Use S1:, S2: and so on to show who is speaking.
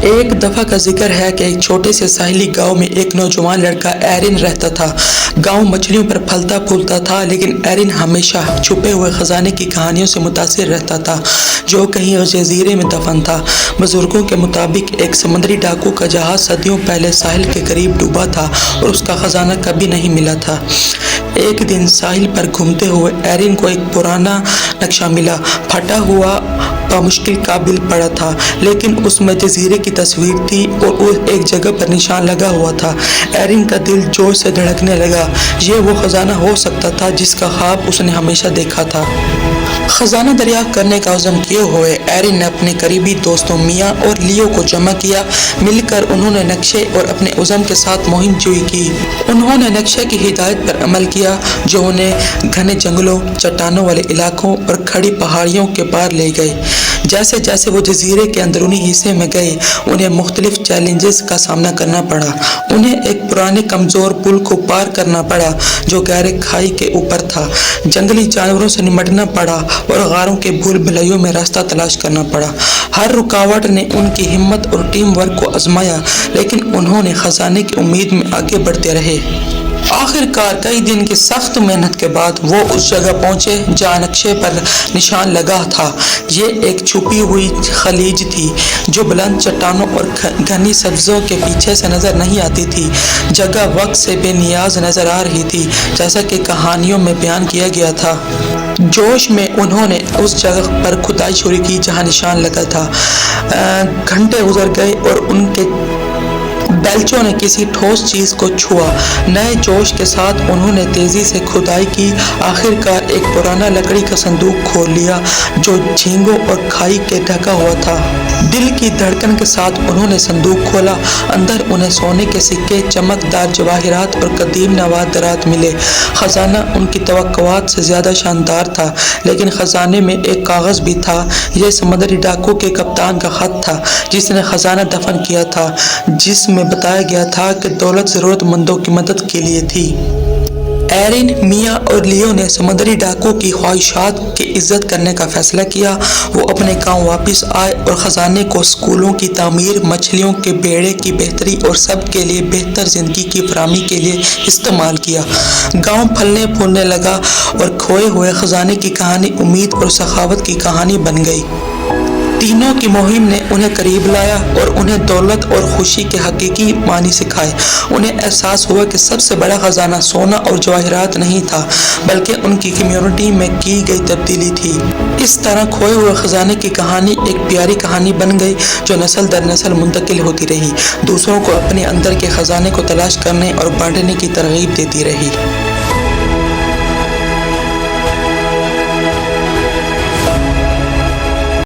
S1: ایک دفعہ کا ذکر ہے کہ ایک چھوٹے سے ساحلی گاؤں میں ایک نوجوان لڑکا ایرن رہتا تھا۔ گاؤں مچھلیوں پر پھلتا پھولتا تھا، لیکن ایرن ہمیشہ چھپے ہوئے خزانے کی کہانیوں سے متاثر رہتا تھا جو کہیں جزیرے میں دفن تھا۔ بزرگوں کے مطابق ایک سمندری ڈاکو کا جہاز صدیوں پہلے ساحل کے قریب ڈوبا تھا اور اس کا خزانہ کبھی نہیں ملا تھا۔ ایک دن ساحل پر گھومتے ہوئے ایرن کو ایک پرانا نقشہ ملا، پھٹا ہوا بمشکل قابل پڑا تھا، لیکن اس میں جزیرے کی تصویر تھی اور ایک جگہ پر نشان لگا ہوا تھا۔ ایرن کا دل جوش سے دھڑکنے لگا۔ یہ وہ خزانہ ہو سکتا تھا جس کا خواب اس نے ہمیشہ دیکھا تھا۔ خزانہ دریافت کرنے کا عزم کیے ہوئے ایرن نے اپنے قریبی دوستوں میاں اور لیو کو جمع کیا۔ مل کر انہوں نے نقشے اور اپنے عزم کے ساتھ مہم جوئی کی۔ انہوں نے نقشے کی ہدایت پر عمل کیا جو انہیں گھنے جنگلوں، چٹانوں والے علاقوں اور کھڑی پہاڑیوں کے پار لے گئے۔ جیسے جیسے وہ جزیرے کے اندرونی حصے میں گئے، انہیں مختلف چیلنجز کا سامنا کرنا پڑا۔ انہیں ایک پرانے کمزور پل کو پار کرنا پڑا جو گہرے کھائی کے اوپر تھا، جنگلی جانوروں سے نمٹنا پڑا اور غاروں کے بھول بھلائیوں میں راستہ تلاش کرنا پڑا۔ ہر رکاوٹ نے ان کی ہمت اور ٹیم ورک کو آزمایا، لیکن انہوں نے خزانے کی امید میں آگے بڑھتے رہے۔ آخر کار کئی دن کی سخت محنت کے بعد وہ اس جگہ پہنچے جہاں نقشے پر نشان لگا تھا۔ یہ ایک چھپی ہوئی خلیج تھی جو بلند چٹانوں اور گھنی سبزوں کے پیچھے سے نظر نہیں آتی تھی۔ جگہ وقت سے بے نیاز نظر آ رہی تھی، جیسا کہ کہانیوں میں بیان کیا گیا تھا۔ جوش میں انہوں نے اس جگہ پر کھدائی شروع کی جہاں نشان لگا تھا۔ گھنٹے گزر گئے اور ان کے بیلچوں نے کسی ٹھوس چیز کو چھوا۔ نئے جوش کے ساتھ انہوں نے تیزی سے کھدائی کی۔ آخر کار ایک پرانا لکڑی کا صندوق کھول لیا جو جھینگوں اور کھائی کے ڈھکا ہوا تھا۔ دل کی دھڑکن کے ساتھ انہوں نے صندوق کھولا۔ اندر انہیں سونے کے سکے، چمکدار جواہرات اور قدیم نوادرات ملے۔ خزانہ ان کی توقعات سے زیادہ شاندار تھا، لیکن خزانے میں ایک کاغذ بھی تھا۔ یہ سمندری ڈاکو کے کپتان کا خط تھا جس نے خزانہ دفن کیا تھا، جس میں بتایا گیا تھا کہ دولت ضرورت مندوں کی مدد کے لیے تھی۔ ایرن، میاں اور لیو نے سمندری ڈاکو کی خواہشات کی عزت کرنے کا فیصلہ کیا۔ وہ اپنے گاؤں واپس آئے اور خزانے کو اسکولوں کی تعمیر، مچھلیوں کے بیڑے کی بہتری اور سب کے لیے بہتر زندگی کی فراہمی کے لیے استعمال کیا۔ گاؤں پھلنے پھولنے لگا اور کھوئے ہوئے خزانے کی کہانی امید اور سخاوت کی کہانی بن گئی۔ تینوں کی مہم نے انہیں قریب لایا اور انہیں دولت اور خوشی کے حقیقی معنی سکھائے۔ انہیں احساس ہوا کہ سب سے بڑا خزانہ سونا اور جواہرات نہیں تھا، بلکہ ان کی کمیونٹی میں کی گئی تبدیلی تھی۔ اس طرح کھوئے ہوئے خزانے کی کہانی ایک پیاری کہانی بن گئی جو نسل در نسل منتقل ہوتی رہی، دوسروں کو اپنے اندر کے خزانے کو تلاش کرنے اور بانٹنے کی ترغیب دیتی رہی۔